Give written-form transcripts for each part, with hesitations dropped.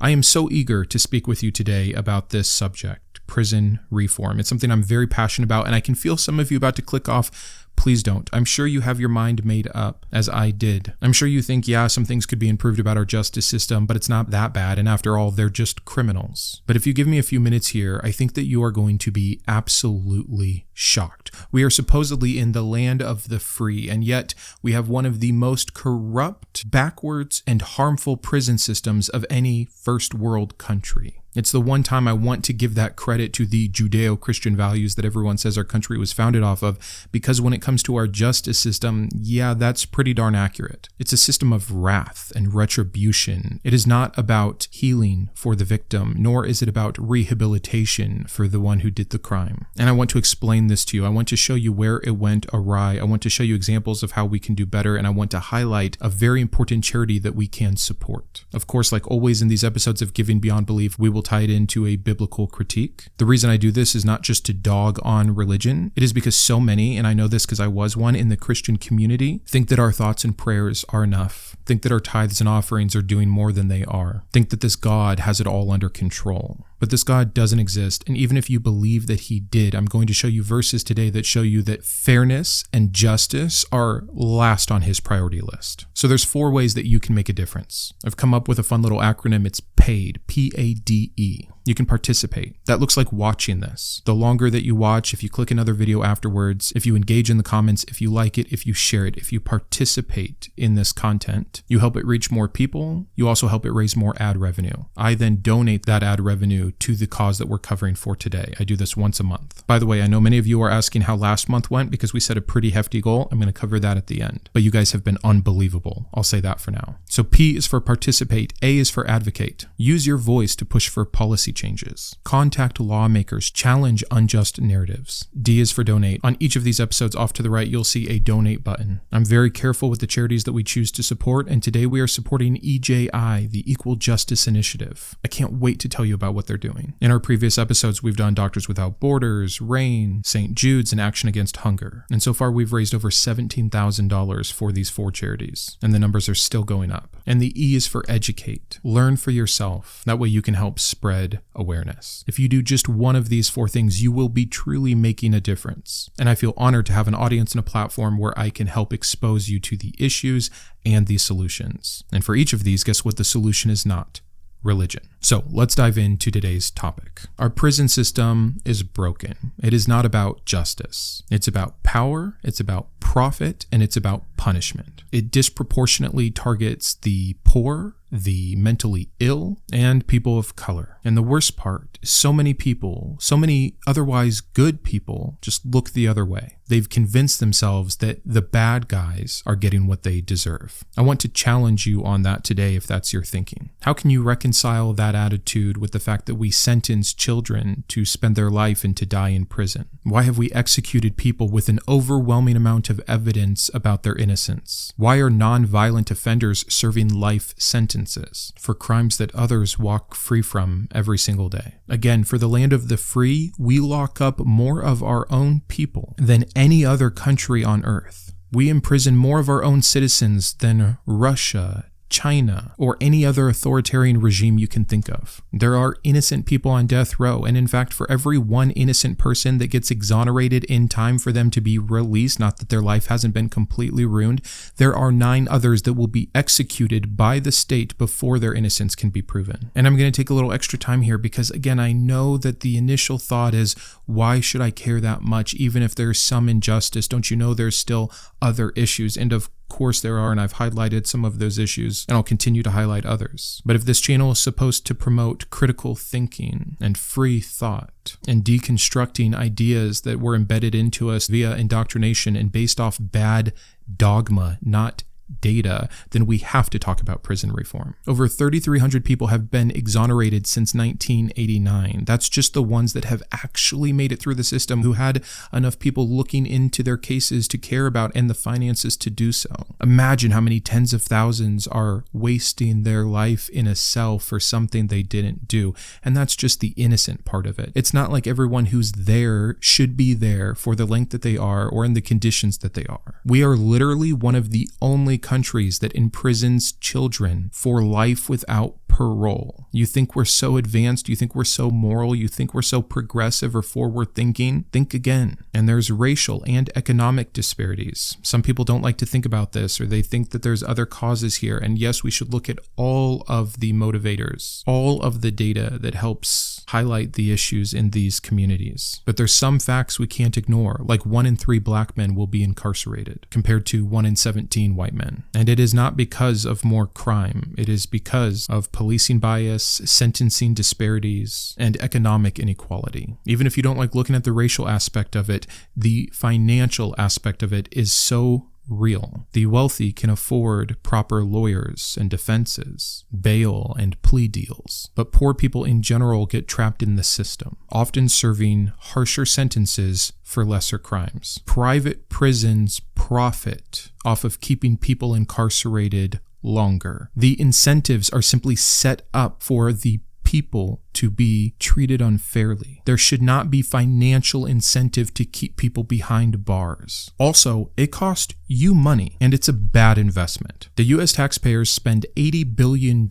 I am so eager to speak with you today about this subject, prison reform. It's something I'm very passionate about, and I can feel some of you about to click off. Please don't. I'm sure you have your mind made up, as I did. I'm sure you think, yeah, some things could be improved about our justice system, but it's not that bad, and after all, they're just criminals. But if you give me a few minutes here, I think that you are going to be absolutely shocked. We are supposedly in the land of the free, and yet we have one of the most corrupt, backwards, and harmful prison systems of any first world country. It's the one time I want to give that credit to the Judeo-Christian values that everyone says our country was founded off of, because when it comes to our justice system, yeah, that's pretty darn accurate. It's a system of wrath and retribution. It is not about healing for the victim, nor is it about rehabilitation for the one who did the crime. And I want to explain this to you. I want to show you where it went awry. I want to show you examples of how we can do better, and I want to highlight a very important charity that we can support. Of course, like always in these episodes of Giving Beyond Belief, we will tie it into a biblical critique. The reason I do this is not just to dog on religion. It is because so many, and I know this because I was one in the Christian community, think that our thoughts and prayers are enough, think that our tithes and offerings are doing more than they are, think that this God has it all under control. But this God doesn't exist, and even if you believe that he did, I'm going to show you verses today that show you that fairness and justice are last on his priority list. So there's 4 ways that you can make a difference. I've come up with a fun little acronym. It's PAID, P-A-D-E. You can participate. That looks like watching this. The longer that you watch, if you click another video afterwards, if you engage in the comments, if you like it, if you share it, if you participate in this content, you help it reach more people. You also help it raise more ad revenue. I then donate that ad revenue to the cause that we're covering for today. I do this once a month. By the way, I know many of you are asking how last month went because we set a pretty hefty goal. I'm going to cover that at the end. But you guys have been unbelievable. I'll say that for now. So P is for participate. A is for advocate. Use your voice to push for policy changes. Contact lawmakers. Challenge unjust narratives. D is for donate. On each of these episodes off to the right, you'll see a donate button. I'm very careful with the charities that we choose to support, and today we are supporting EJI, the Equal Justice Initiative. I can't wait to tell you about what they're doing. In our previous episodes, we've done Doctors Without Borders, RAIN, St. Jude's, and Action Against Hunger. And so far, we've raised over $17,000 for these 4 charities, and the numbers are still going up. And the E is for educate. Learn for yourself. That way you can help spread awareness. If you do just one of these 4 things, you will be truly making a difference. And I feel honored to have an audience and a platform where I can help expose you to the issues and the solutions. And for each of these, guess what the solution is not? Religion. So let's dive into today's topic. Our prison system is broken. It is not about justice. It's about power, it's about profit, and it's about punishment. It disproportionately targets the poor, the mentally ill, and people of color. And the worst part is so many people, so many otherwise good people, just look the other way. They've convinced themselves that the bad guys are getting what they deserve. I want to challenge you on that today if that's your thinking. How can you reconcile that attitude with the fact that we sentence children to spend their life and to die in prison? Why have we executed people with an overwhelming amount of evidence about their innocence? Why are non-violent offenders serving life sentences for crimes that others walk free from every single day? Again, for the land of the free, we lock up more of our own people than any other country on earth. We imprison more of our own citizens than Russia, China, or any other authoritarian regime you can think of. There are innocent people on death row, and in fact, for every one innocent person that gets exonerated in time for them to be released, not that their life hasn't been completely ruined, there are 9 others that will be executed by the state before their innocence can be proven. And I'm going to take a little extra time here because, again, I know that the initial thought is, why should I care that much, even if there's some injustice? Don't you know there's still other issues? And of course there are, and I've highlighted some of those issues, and I'll continue to highlight others. But if this channel is supposed to promote critical thinking and free thought and deconstructing ideas that were embedded into us via indoctrination and based off bad dogma, not data, then we have to talk about prison reform. Over 3,300 people have been exonerated since 1989. That's just the ones that have actually made it through the system, who had enough people looking into their cases to care about and the finances to do so. Imagine how many tens of thousands are wasting their life in a cell for something they didn't do. And that's just the innocent part of it. It's not like everyone who's there should be there for the length that they are or in the conditions that they are. We are literally one of the only countries that imprisons children for life without parole. You think we're so advanced, you think we're so moral, you think we're so progressive or forward thinking? Think again. And there's racial and economic disparities. Some people don't like to think about this, or they think that there's other causes here. And yes, we should look at all of the motivators, all of the data that helps highlight the issues in these communities. But there's some facts we can't ignore, like 1 in 3 black men will be incarcerated, compared to 1 in 17 white men. And it is not because of more crime. It is because of policing bias, sentencing disparities, and economic inequality. Even if you don't like looking at the racial aspect of it, the financial aspect of it is so real. The wealthy can afford proper lawyers and defenses, bail and plea deals, but poor people in general get trapped in the system, often serving harsher sentences for lesser crimes. Private prisons profit off of keeping people incarcerated longer. The incentives are simply set up for the people to be treated unfairly. There should not be financial incentive to keep people behind bars. Also, it costs you money, and it's a bad investment. The US taxpayers spend $80 billion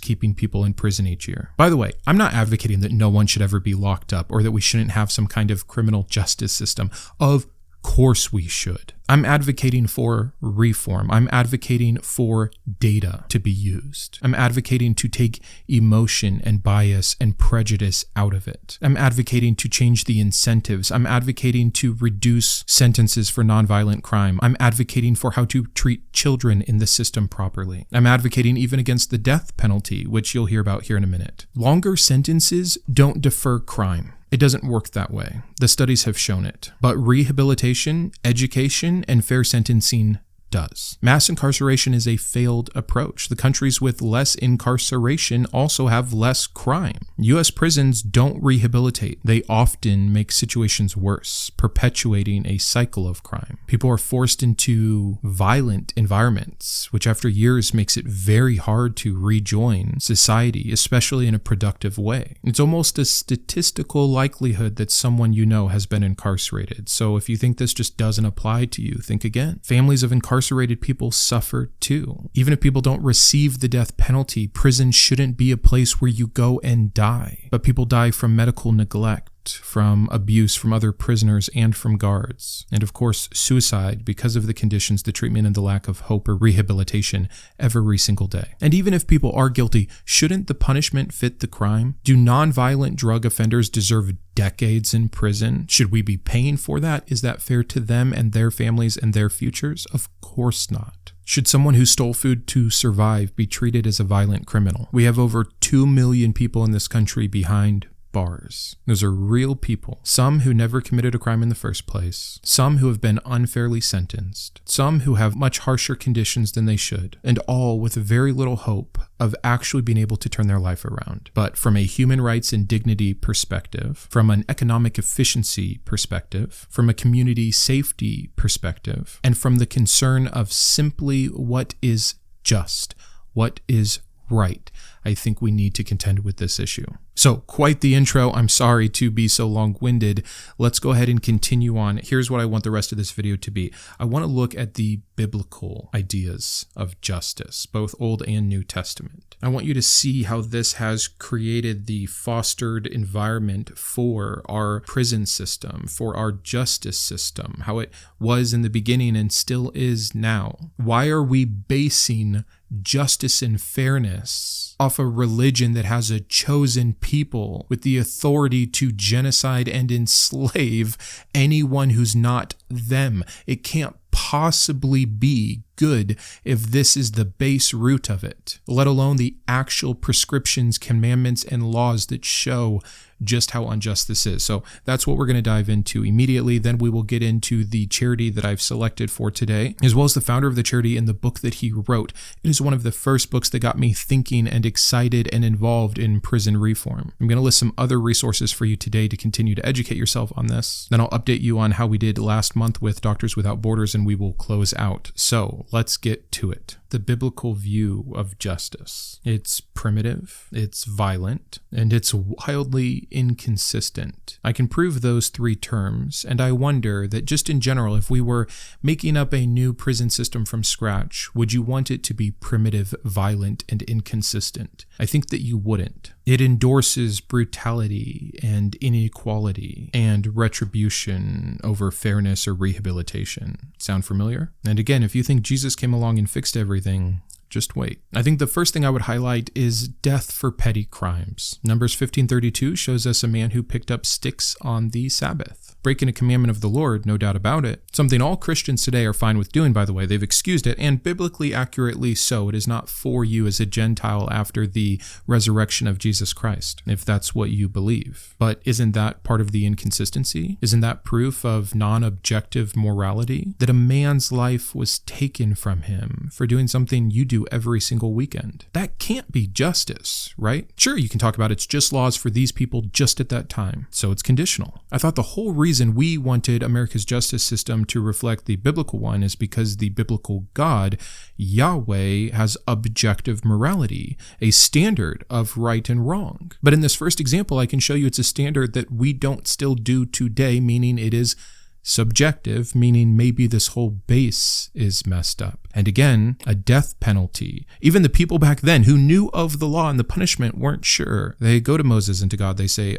keeping people in prison each year. By the way, I'm not advocating that no one should ever be locked up or that we shouldn't have some kind of criminal justice system. Of course we should. I'm advocating for reform. I'm advocating for data to be used. I'm advocating to take emotion and bias and prejudice out of it. I'm advocating to change the incentives. I'm advocating to reduce sentences for nonviolent crime. I'm advocating for how to treat children in the system properly. I'm advocating even against the death penalty, which you'll hear about here in a minute. Longer sentences don't defer crime. It doesn't work that way. The studies have shown it. But rehabilitation, education, and fair sentencing does. Mass incarceration is a failed approach. The countries with less incarceration also have less crime. U.S. prisons don't rehabilitate. They often make situations worse, perpetuating a cycle of crime. People are forced into violent environments, which after years makes it very hard to rejoin society, especially in a productive way. It's almost a statistical likelihood that someone you know has been incarcerated. So if you think this just doesn't apply to you, think again. Families of incarcerated people suffer too. Even if people don't receive the death penalty, prison shouldn't be a place where you go and die. But people die from medical neglect, from abuse from other prisoners and from guards, and of course suicide because of the conditions, the treatment, and the lack of hope or rehabilitation every single day. And even if people are guilty, shouldn't the punishment fit the crime? Do nonviolent drug offenders deserve decades in prison? Should we be paying for that? Is that fair to them and their families and their futures? Of course not. Should someone who stole food to survive be treated as a violent criminal? We have over 2 million people in this country behind bars. Those are real people. Some who never committed a crime in the first place. Some who have been unfairly sentenced. Some who have much harsher conditions than they should. And all with very little hope of actually being able to turn their life around. But from a human rights and dignity perspective, from an economic efficiency perspective, from a community safety perspective, and from the concern of simply what is just, what is right, I think we need to contend with this issue. So, quite the intro. I'm sorry to be so long-winded. Let's go ahead and continue on. Here's what I want the rest of this video to be. I want to look at the biblical ideas of justice, both Old and New Testament. I want you to see how this has created the fostered environment for our prison system, for our justice system, how it was in the beginning and still is now. Why are we basing justice and fairness off a religion that has a chosen people with the authority to genocide and enslave anyone who's not them? It can't possibly be good if this is the base root of it, let alone the actual prescriptions, commandments, and laws that show just how unjust this is. So that's what we're going to dive into immediately. Then we will get into the charity that I've selected for today, as well as the founder of the charity and the book that he wrote. It is one of the first books that got me thinking and excited and involved in prison reform. I'm going to list some other resources for you today to continue to educate yourself on this. Then I'll update you on how we did last month with Doctors Without Borders, and we will close out. So let's get to it. The biblical view of justice. It's primitive, it's violent, and it's wildly inconsistent. I can prove those three terms, and I wonder that just in general, if we were making up a new prison system from scratch, would you want it to be primitive, violent, and inconsistent? I think that you wouldn't. It endorses brutality and inequality and retribution over fairness or rehabilitation. Sound familiar? And again, if you think Jesus came along and fixed everything, just wait. I think the first thing I would highlight is death for petty crimes. Numbers 15:32 shows us a man who picked up sticks on the Sabbath. Breaking a commandment of the Lord, no doubt about it. Something all Christians today are fine with doing, by the way. They've excused it, and biblically accurately so. It is not for you as a Gentile after the resurrection of Jesus Christ, if that's what you believe. But isn't that part of the inconsistency? Isn't that proof of non-objective morality? That a man's life was taken from him for doing something you do every single weekend. That can't be justice, right? Sure, you can talk about it's just laws for these people just at that time, so it's conditional. I thought the whole reason we wanted America's justice system to reflect the biblical one is because the biblical God, Yahweh, has objective morality, a standard of right and wrong. But in this first example, I can show you it's a standard that we don't still do today, meaning it is subjective, meaning maybe this whole base is messed up. And again, a death penalty. Even the people back then who knew of the law and the punishment weren't sure. They go to Moses and to God, they say,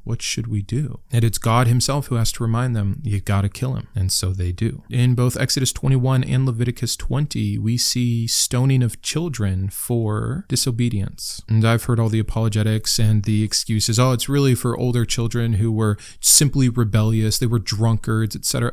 what should we do? And it's God himself who has to remind them, you gotta kill him. And so they do. In both Exodus 21 and Leviticus 20, we see stoning of children for disobedience. And I've heard all the apologetics and the excuses, it's really for older children who were simply rebellious, they were drunkards, etc.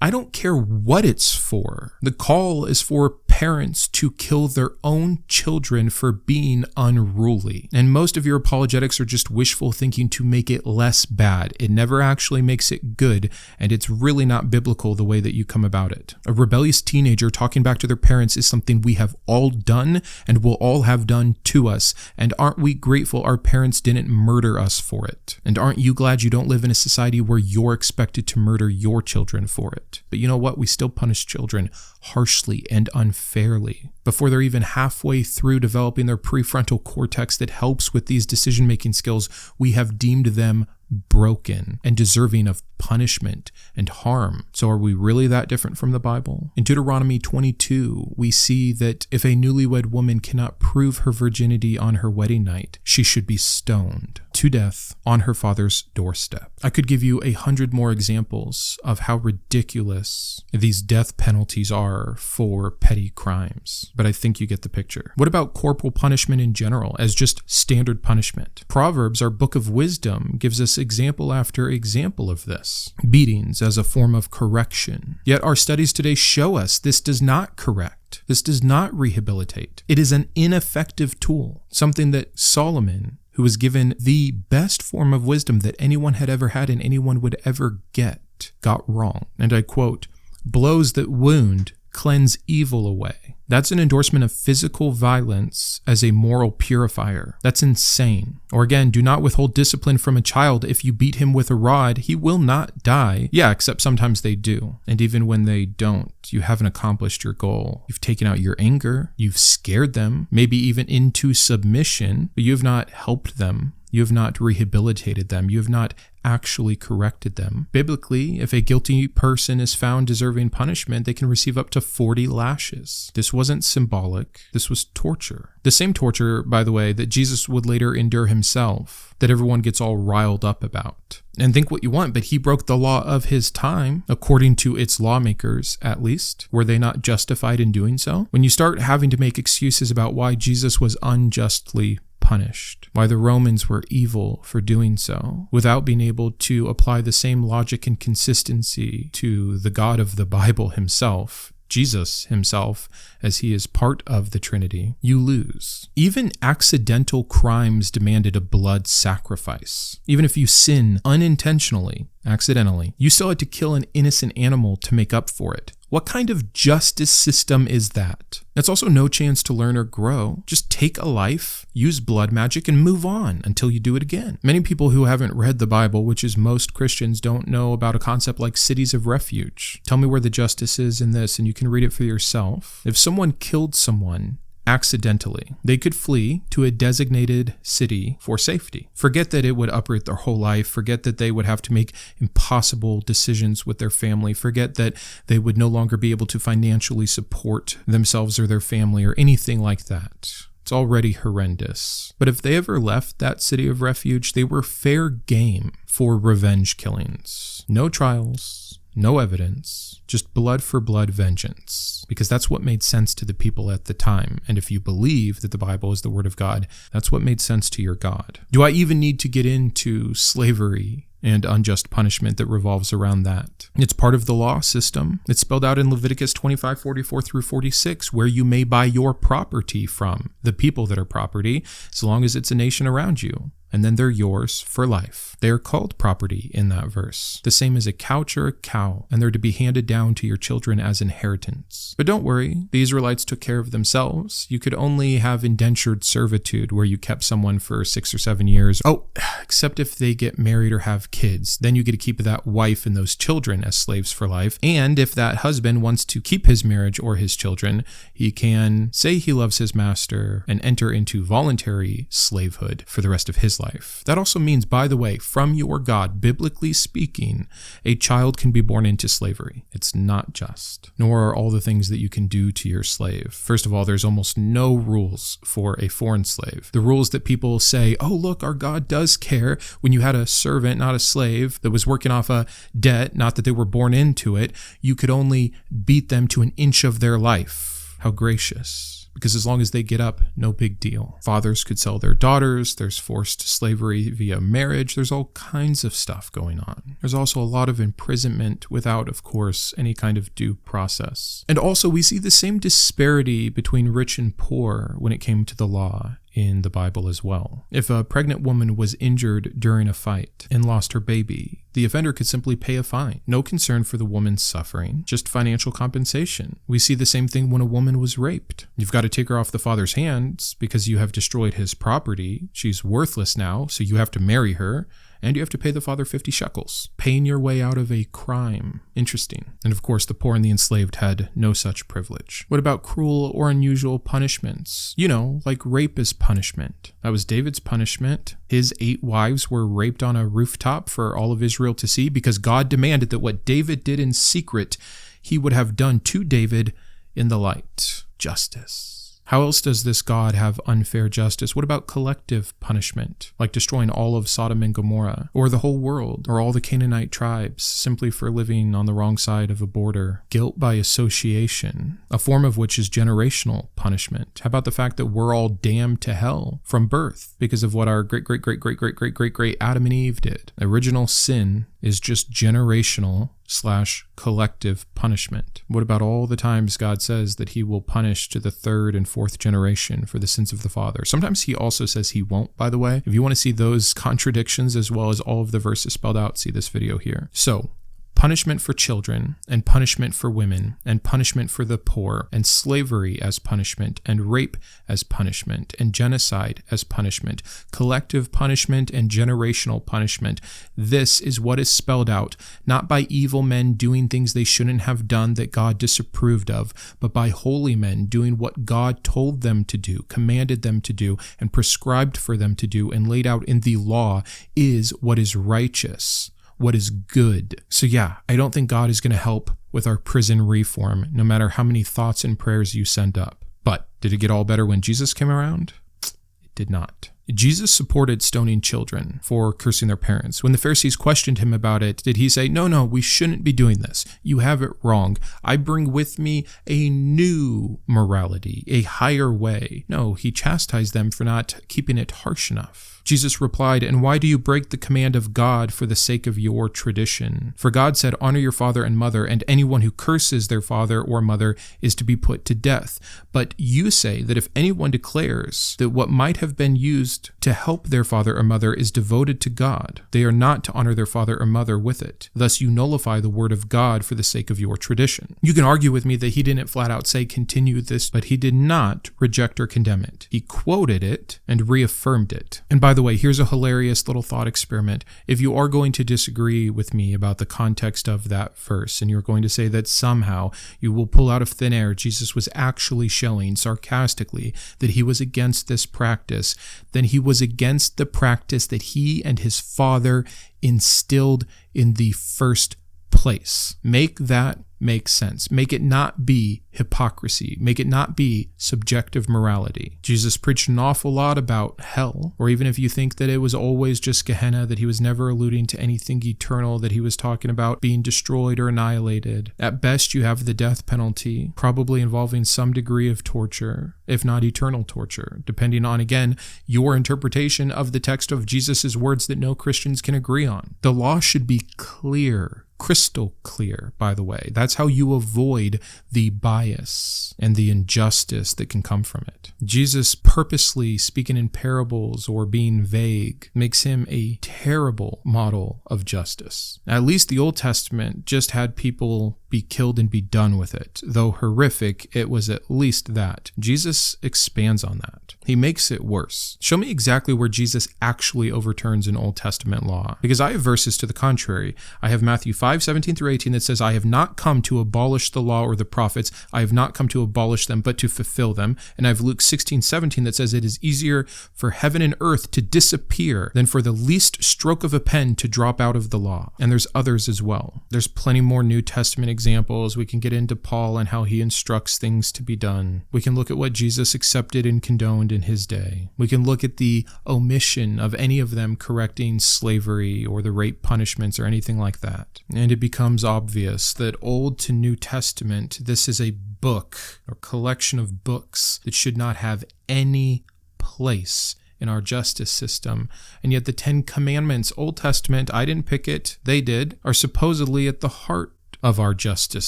I don't care what it's for. The call is for parents to kill their own children for being unruly. And most of your apologetics are just wishful thinking to make it less bad. It never actually makes it good, and it's really not biblical the way that you come about it. A rebellious teenager talking back to their parents is something we have all done and will all have done to us. And aren't we grateful our parents didn't murder us for it? And aren't you glad you don't live in a society where you're expected to murder your children for it? But you know what? We still punish children harshly and unfairly before they're even halfway through developing their prefrontal cortex that helps with these decision-making skills. We have deemed them broken and deserving of punishment and harm. So are we really that different from the Bible? In Deuteronomy 22, we see that if a newlywed woman cannot prove her virginity on her wedding night, she should be stoned to death on her father's doorstep. I could give you 100 more examples of how ridiculous these death penalties are for petty crimes, but I think you get the picture. What about corporal punishment in general as just standard punishment? Proverbs, our book of wisdom, gives us example after example of this. Beatings as a form of correction. Yet our studies today show us this does not correct. This does not rehabilitate. It is an ineffective tool, something that Solomon, who was given the best form of wisdom that anyone had ever had and anyone would ever get, got wrong. And I quote, "Blows that wound cleanse evil away." That's an endorsement of physical violence as a moral purifier. That's insane. Or again, do not withhold discipline from a child. If you beat him with a rod, he will not die. Yeah, except sometimes they do. And even when they don't, you haven't accomplished your goal. You've taken out your anger. You've scared them, maybe even into submission, but you have not helped them. You have not rehabilitated them. You have not actually corrected them. Biblically, if a guilty person is found deserving punishment, they can receive up to 40 lashes. This wasn't symbolic. This was torture. The same torture, by the way, that Jesus would later endure himself, that everyone gets all riled up about. And think what you want, but he broke the law of his time, according to its lawmakers, at least. Were they not justified in doing so? When you start having to make excuses about why Jesus was unjustly punished, why the Romans were evil for doing so, without being able to apply the same logic and consistency to the God of the Bible himself, Jesus himself, as he is part of the Trinity, you lose. Even accidental crimes demanded a blood sacrifice. Even if you sin unintentionally, accidentally, you still had to kill an innocent animal to make up for it. What kind of justice system is that? That's also no chance to learn or grow. Just take a life, use blood magic, and move on until you do it again. Many people who haven't read the Bible, which is most Christians, don't know about a concept like cities of refuge. Tell me where the justice is in this, and you can read it for yourself. If someone killed someone accidentally, they could flee to a designated city for safety. Forget that it would uproot their whole life. Forget that they would have to make impossible decisions with their family. Forget that they would no longer be able to financially support themselves or their family or anything like that. It's already horrendous. But if they ever left that city of refuge, they were fair game for revenge killings. No trials, no evidence, just blood for blood vengeance. Because that's what made sense to the people at the time. And if you believe that the Bible is the Word of God, that's what made sense to your God. Do I even need to get into slavery and unjust punishment that revolves around that? It's part of the law system. It's spelled out in Leviticus 25:44 through 46, where you may buy your property from the people that are property, as long as it's a nation around you. And then they're yours for life. They are called property in that verse, the same as a couch or a cow, and they're to be handed down to your children as inheritance. But don't worry, the Israelites took care of themselves. You could only have indentured servitude, where you kept someone for 6 or 7 years. Oh, except if they get married or have kids. Then you get to keep that wife and those children as slaves for life. And if that husband wants to keep his marriage or his children, he can say he loves his master and enter into voluntary slavehood for the rest of his life. That also means, by the way, from your God, biblically speaking, a child can be born into slavery. It's not just, nor are all the things that you can do to your slave. First of all, there's almost no rules for a foreign slave. The rules that people say, oh, look, our God does care, when you had a servant, not a slave, that was working off a debt, not that they were born into it, you could only beat them to an inch of their life. How gracious. Because as long as they get up, no big deal. Fathers could sell their daughters. There's forced slavery via marriage. There's all kinds of stuff going on. There's also a lot of imprisonment without, of course, any kind of due process. And also we see the same disparity between rich and poor when it came to the law in the Bible as well. If a pregnant woman was injured during a fight and lost her baby, the offender could simply pay a fine. No concern for the woman's suffering, just financial compensation. We see the same thing when a woman was raped. You've got to take her off the father's hands because you have destroyed his property. She's worthless now, so you have to marry her. And you have to pay the father 50 shekels, paying your way out of a crime. Interesting. And of course, the poor and the enslaved had no such privilege. What about cruel or unusual punishments? You know, like rape is punishment. That was David's punishment. His 8 wives were raped on a rooftop for all of Israel to see because God demanded that what David did in secret, he would have done to David in the light. Justice. How else does this God have unfair justice? What about collective punishment, like destroying all of Sodom and Gomorrah, or the whole world, or all the Canaanite tribes, simply for living on the wrong side of a border? Guilt by association, a form of which is generational punishment. How about the fact that we're all damned to hell from birth because of what our great Adam and Eve did? Original sin is just generational/collective punishment. What about all the times God says that he will punish to the 3rd and 4th generation for the sins of the father? Sometimes he also says he won't, by the way. If you want to see those contradictions as well as all of the verses spelled out, see this video here. So, punishment for children, and punishment for women, and punishment for the poor, and slavery as punishment, and rape as punishment, and genocide as punishment, collective punishment and generational punishment. This is what is spelled out, not by evil men doing things they shouldn't have done that God disapproved of, but by holy men doing what God told them to do, commanded them to do, and prescribed for them to do, and laid out in the law is what is righteous. What is good. So yeah, I don't think God is going to help with our prison reform, no matter how many thoughts and prayers you send up. But did it get all better when Jesus came around? It did not. Jesus supported stoning children for cursing their parents. When the Pharisees questioned him about it, did he say, no, we shouldn't be doing this. You have it wrong. I bring with me a new morality, a higher way. No, he chastised them for not keeping it harsh enough. Jesus replied, and why do you break the command of God for the sake of your tradition? For God said, honor your father and mother, and anyone who curses their father or mother is to be put to death. But you say that if anyone declares that what might have been used to help their father or mother is devoted to God, they are not to honor their father or mother with it. Thus you nullify the word of God for the sake of your tradition. You can argue with me that he didn't flat out say continue this, but he did not reject or condemn it. He quoted it and reaffirmed it. And by the way, here's a hilarious little thought experiment. If you are going to disagree with me about the context of that verse, and you're going to say that somehow you will pull out of thin air Jesus was actually showing sarcastically that he was against this practice, then he was against the practice that he and his father instilled in the first place. Make that make sense. Make it not be hypocrisy. Make it not be subjective morality. Jesus preached an awful lot about hell, or even if you think that it was always just Gehenna, that he was never alluding to anything eternal, that he was talking about being destroyed or annihilated. At best, you have the death penalty, probably involving some degree of torture, if not eternal torture, depending on, again, your interpretation of the text of Jesus' words that no Christians can agree on. The law should be clear. Crystal clear, by the way. That's how you avoid the bias and the injustice that can come from it. Jesus purposely speaking in parables or being vague makes him a terrible model of justice. At least the Old Testament just had people be killed and be done with it. Though horrific, it was at least that. Jesus expands on that. He makes it worse. Show me exactly where Jesus actually overturns an Old Testament law. Because I have verses to the contrary. I have Matthew 5:17-18 that says, I have not come to abolish the law or the prophets. I have not come to abolish them, but to fulfill them. And I have Luke 16:17 that says, it is easier for heaven and earth to disappear than for the least stroke of a pen to drop out of the law. And there's others as well. There's plenty more New Testament examples. We can get into Paul and how he instructs things to be done. We can look at what Jesus accepted and condoned in his day. We can look at the omission of any of them correcting slavery or the rape punishments or anything like that. And it becomes obvious that Old to New Testament, this is a book or collection of books that should not have any place in our justice system. And yet the 10 Commandments, Old Testament, I didn't pick it, they did, are supposedly at the heart of our justice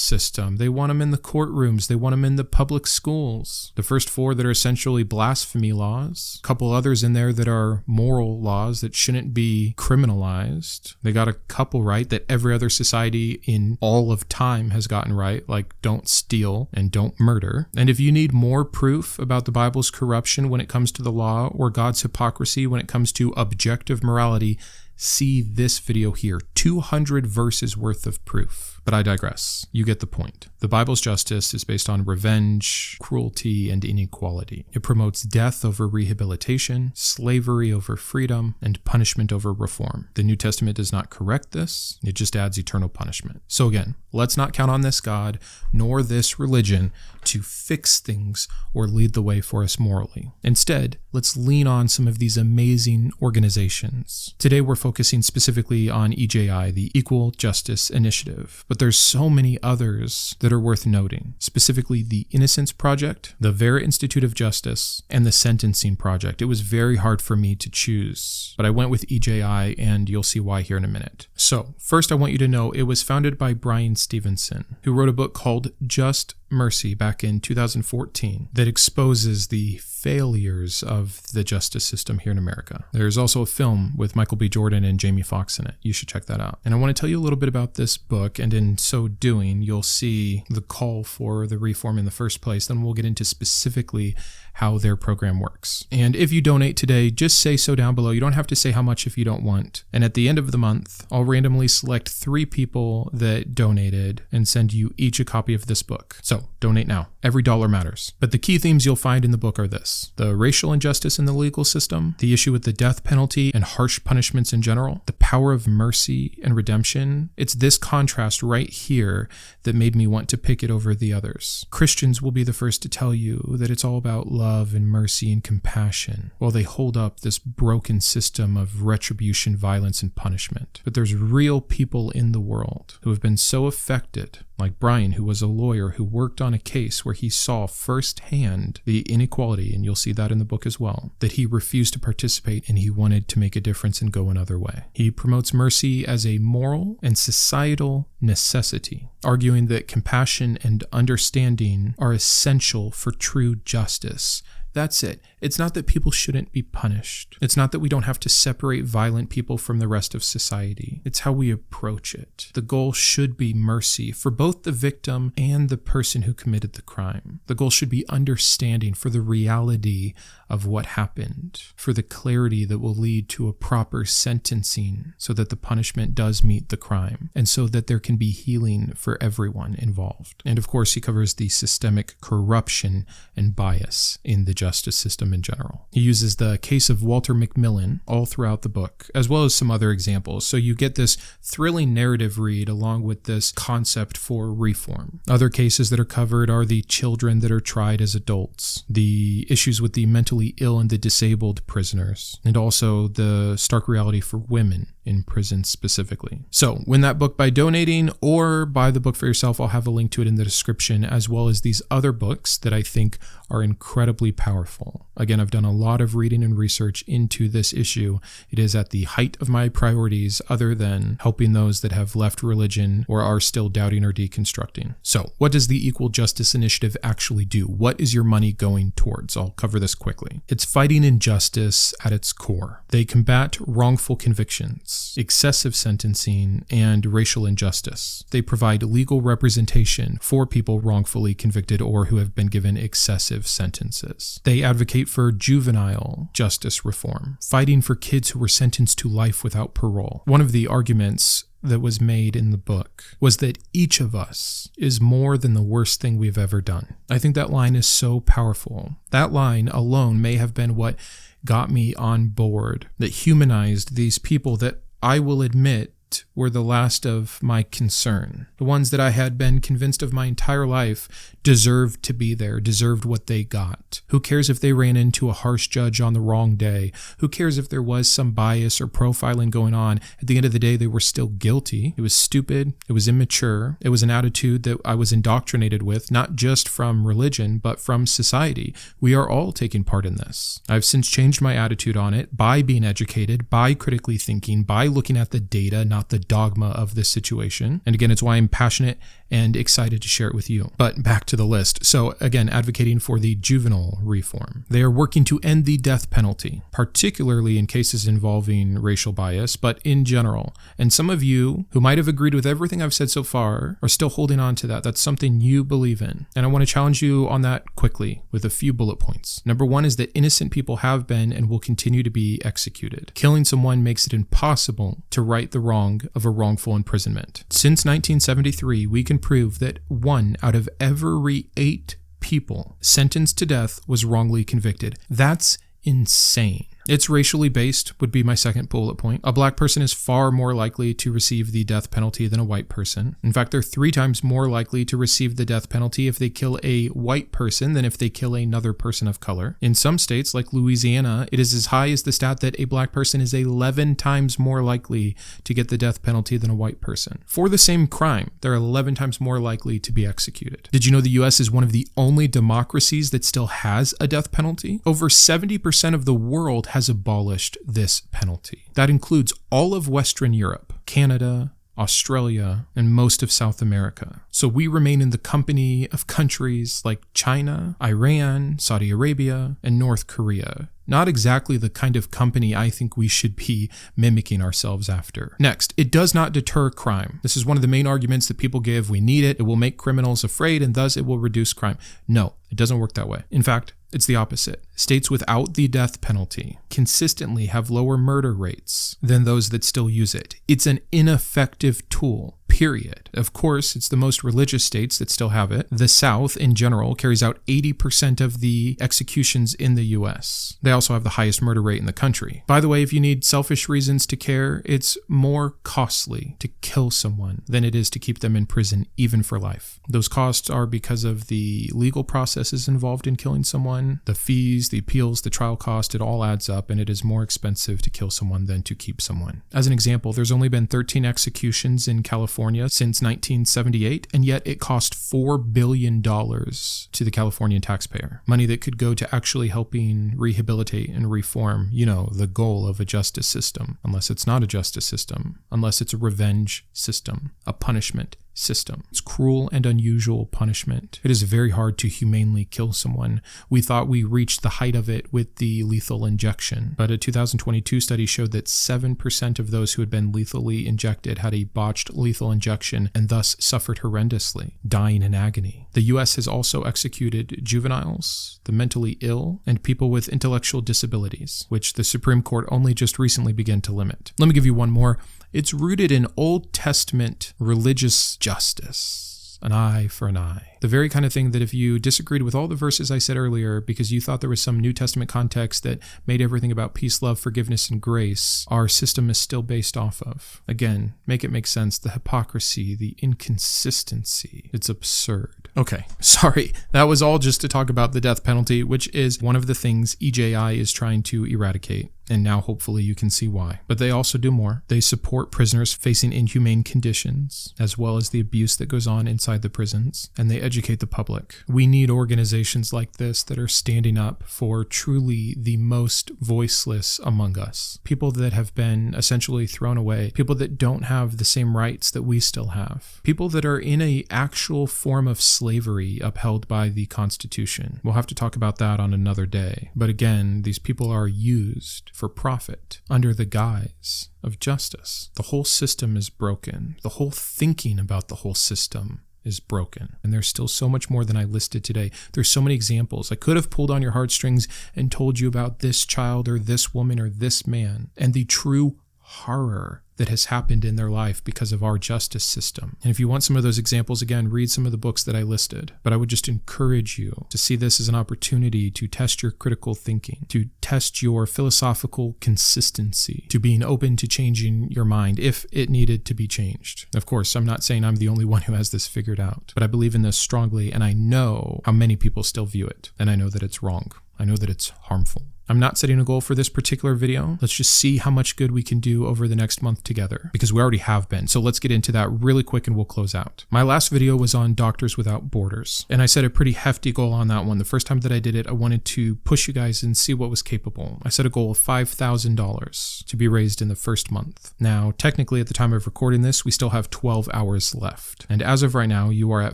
system. They want them in the courtrooms. They want them in the public schools. The first 4 that are essentially blasphemy laws. A couple others in there that are moral laws that shouldn't be criminalized. They got a couple right that every other society in all of time has gotten right, like don't steal and don't murder. And if you need more proof about the Bible's corruption when it comes to the law or God's hypocrisy when it comes to objective morality, see this video here. 200 verses worth of proof. But I digress. You get the point. The Bible's justice is based on revenge, cruelty, and inequality. It promotes death over rehabilitation, slavery over freedom, and punishment over reform. The New Testament does not correct this. It just adds eternal punishment. So again, let's not count on this God nor this religion to fix things or lead the way for us morally. Instead, let's lean on some of these amazing organizations. Today we're focusing specifically on EJI, the Equal Justice Initiative, but there's so many others that are worth noting, specifically the Innocence Project, the Vera Institute of Justice, and the Sentencing Project. It was very hard for me to choose, but I went with EJI, and you'll see why here in a minute. So, first I want you to know it was founded by Bryan Stevenson, who wrote a book called Just Mercy back in 2014 that exposes the failures of the justice system here in America. There's also a film with Michael B. Jordan and Jamie Foxx in it. You should check that out. And I want to tell you a little bit about this book, and in so doing, you'll see the call for the reform in the first place. Then we'll get into specifically how their program works. And if you donate today, just say so down below. You don't have to say how much if you don't want. And at the end of the month, I'll randomly select 3 people that donated and send you each a copy of this book. So donate now. Every dollar matters. But the key themes you'll find in the book are this: the racial injustice in the legal system, the issue with the death penalty and harsh punishments in general, the power of mercy and redemption. It's this contrast right here that made me want to pick it over the others. Christians will be the first to tell you that it's all about love and mercy and compassion, while they hold up this broken system of retribution, violence, and punishment. But there's real people in the world who have been so affected, like Brian, who was a lawyer who worked on a case where he saw firsthand the inequality, and you'll see that in the book as well, that he refused to participate and he wanted to make a difference and go another way. He promotes mercy as a moral and societal necessity, arguing that compassion and understanding are essential for true justice. That's it. It's not that people shouldn't be punished. It's not that we don't have to separate violent people from the rest of society. It's how we approach it. The goal should be mercy for both the victim and the person who committed the crime. The goal should be understanding for the reality of what happened, for the clarity that will lead to a proper sentencing so that the punishment does meet the crime, and so that there can be healing for everyone involved. And of course, he covers the systemic corruption and bias in the justice system in general. He uses the case of Walter Macmillan all throughout the book, as well as some other examples, so you get this thrilling narrative read along with this concept for reform. Other cases that are covered are the children that are tried as adults, the issues with the mentally ill and the disabled prisoners, and also the stark reality for women in prison specifically. So win that book by donating or buy the book for yourself. I'll have a link to it in the description, as well as these other books that I think are incredibly powerful. Again, I've done a lot of reading and research into this issue. It is at the height of my priorities, other than helping those that have left religion or are still doubting or deconstructing. So what does the Equal Justice Initiative actually do? What is your money going towards? I'll cover this quickly. It's fighting injustice at its core. They combat wrongful convictions, excessive sentencing, and racial injustice. They provide legal representation for people wrongfully convicted or who have been given excessive sentences. They advocate for juvenile justice reform, fighting for kids who were sentenced to life without parole. One of the arguments that was made in the book was that each of us is more than the worst thing we've ever done. I think that line is so powerful. That line alone may have been what got me on board, that humanized these people that I will admit were the last of my concern. The ones that I had been convinced of my entire life deserved to be there, deserved what they got. Who cares if they ran into a harsh judge on the wrong day? Who cares if there was some bias or profiling going on? At the end of the day, they were still guilty. It was stupid. It was immature. It was an attitude that I was indoctrinated with, not just from religion, but from society. We are all taking part in this. I've since changed my attitude on it by being educated, by critically thinking, by looking at the data, not the dogma of this situation. And again, it's why I'm passionate and excited to share it with you. But back to the list. So again, advocating for the juvenile reform. They are working to end the death penalty, particularly in cases involving racial bias, but in general. And some of you who might have agreed with everything I've said so far are still holding on to that. That's something you believe in. And I want to challenge you on that quickly with a few bullet points. Number one is that innocent people have been and will continue to be executed. Killing someone makes it impossible to right the wrong of a wrongful imprisonment. Since 1973, we can prove that 1 out of every 8 people sentenced to death was wrongly convicted. That's insane. It's racially based would be my second bullet point. A black person is far more likely to receive the death penalty than a white person. In fact, they're 3 times more likely to receive the death penalty if they kill a white person than if they kill another person of color. In some states, like Louisiana, it is as high as the stat that a black person is 11 times more likely to get the death penalty than a white person. For the same crime, they're 11 times more likely to be executed. Did you know the US is one of the only democracies that still has a death penalty? Over 70% of the world has abolished this penalty. That includes all of Western Europe, Canada, Australia, and most of South America. So we remain in the company of countries like China, Iran, Saudi Arabia, and North Korea. Not exactly the kind of company I think we should be mimicking ourselves after. Next, it does not deter crime. This is one of the main arguments that people give. We need it. It will make criminals afraid, and thus it will reduce crime. No, it doesn't work that way. In fact, it's the opposite. States without the death penalty consistently have lower murder rates than those that still use it. It's an ineffective tool, period. Of course, it's the most religious states that still have it. The South, in general, carries out 80% of the executions in the US. They also have the highest murder rate in the country. By the way, if you need selfish reasons to care, it's more costly to kill someone than it is to keep them in prison, even for life. Those costs are because of the legal processes involved in killing someone, the fees, the appeals, the trial cost, it all adds up, and it is more expensive to kill someone than to keep someone. As an example, there's only been 13 executions in California since 1978, and yet it cost $4 billion to the Californian taxpayer. Money that could go to actually helping rehabilitate and reform, the goal of a justice system, unless it's not a justice system, unless it's a revenge system, a punishment system. It's cruel and unusual punishment. It is very hard to humanely kill someone. We thought we reached the height of it with the lethal injection, but a 2022 study showed that 7% of those who had been lethally injected had a botched lethal injection and thus suffered horrendously, dying in agony. The US has also executed juveniles, the mentally ill, and people with intellectual disabilities, which the Supreme Court only just recently began to limit. Let me give you one more. It's rooted in Old Testament religious justice, an eye for an eye. The very kind of thing that if you disagreed with all the verses I said earlier because you thought there was some New Testament context that made everything about peace, love, forgiveness, and grace, our system is still based off of. Again, make it make sense. The hypocrisy, the inconsistency, it's absurd. Okay, sorry. That was all just to talk about the death penalty, which is one of the things EJI is trying to eradicate. And now hopefully you can see why. But they also do more. They support prisoners facing inhumane conditions, as well as the abuse that goes on inside the prisons, and they educate the public. We need organizations like this that are standing up for truly the most voiceless among us. People that have been essentially thrown away. People that don't have the same rights that we still have. People that are in an actual form of slavery upheld by the Constitution. We'll have to talk about that on another day. But again, these people are used for profit under the guise of justice. The whole system is broken. The whole thinking about the whole system is broken. And there's still so much more than I listed today. There's so many examples. I could have pulled on your heartstrings and told you about this child or this woman or this man and the true horror that has happened in their life because of our justice system. And if you want some of those examples, again, read some of the books that I listed. But I would just encourage you to see this as an opportunity to test your critical thinking, to test your philosophical consistency, to being open to changing your mind if it needed to be changed. Of course, I'm not saying I'm the only one who has this figured out, but I believe in this strongly, and I know how many people still view it, and I know that it's wrong. I know that it's harmful. I'm not setting a goal for this particular video. Let's just see how much good we can do over the next month together, because we already have been. So let's get into that really quick and we'll close out. My last video was on Doctors Without Borders, and I set a pretty hefty goal on that one. The first time that I did it, I wanted to push you guys and see what was capable. I set a goal of $5,000 to be raised in the first month. Now, technically at the time of recording this, we still have 12 hours left. And as of right now, you are at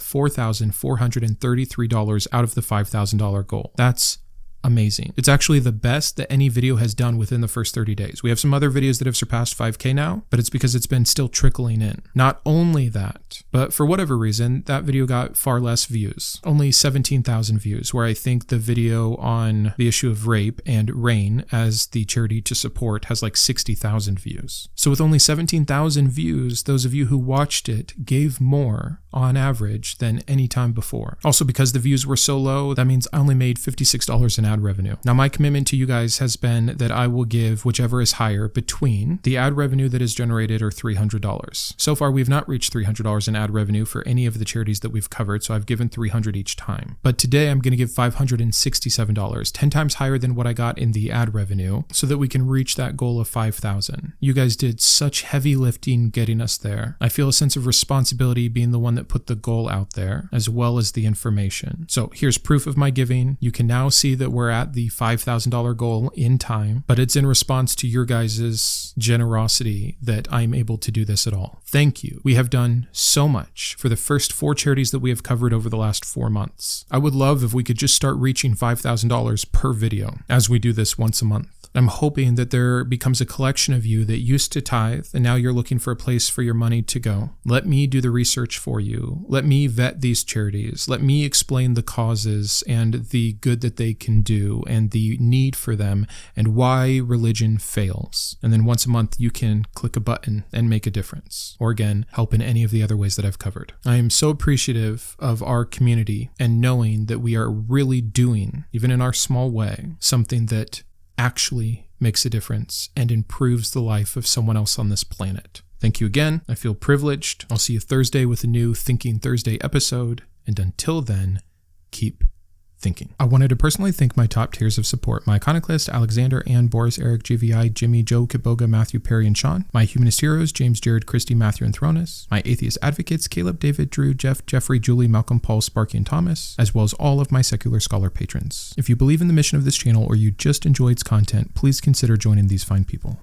$4,433 out of the $5,000 goal. That's amazing. It's actually the best that any video has done within the first 30 days. We have some other videos that have surpassed 5K now, but it's because it's been still trickling in. Not only that, but for whatever reason, that video got far less views. Only 17,000 views, where I think the video on the issue of rape and RAIN as the charity to support has like 60,000 views. So with only 17,000 views, those of you who watched it gave more on average than any time before. Also, because the views were so low, that means I only made $56 an ad revenue. Now, my commitment to you guys has been that I will give whichever is higher between the ad revenue that is generated or $300. So far, we've not reached $300 in ad revenue for any of the charities that we've covered, so I've given $300 each time. But today, I'm going to give $567, 10 times higher than what I got in the ad revenue, so that we can reach that goal of $5,000. You guys did such heavy lifting getting us there. I feel a sense of responsibility being the one that put the goal out there, as well as the information. So here's proof of my giving. You can now see that we're at the $5,000 goal in time, but it's in response to your guys' generosity that I'm able to do this at all. Thank you. We have done so much for the first 4 charities that we have covered over the last 4 months. I would love if we could just start reaching $5,000 per video as we do this once a month. I'm hoping that there becomes a collection of you that used to tithe and now you're looking for a place for your money to go. Let me do the research for you. Let me vet these charities. Let me explain the causes and the good that they can do and the need for them and why religion fails. And then once a month you can click a button and make a difference, or again, help in any of the other ways that I've covered. I am so appreciative of our community and knowing that we are really doing, even in our small way, something that actually makes a difference and improves the life of someone else on this planet. Thank you again. I feel privileged. I'll see you Thursday with a new Thinking Thursday episode. And until then, keep thinking. I wanted to personally thank my top tiers of support: my Iconoclast, Alexander, Ann, Boris, Eric, GVI, Jimmy, Joe, Kitboga, Matthew, Perry, and Shawn. My Humanist heroes: James, Jarrod, Kristi, Matthew, and Thronus. My Atheist advocates: Caleb, David, Drew, Jeff, Jeffrey, Julie, Malcom, Paul, Sparky, and Thomas, as well as all of my secular scholar patrons. If you believe in the mission of this channel or you just enjoy its content, please consider joining these fine people.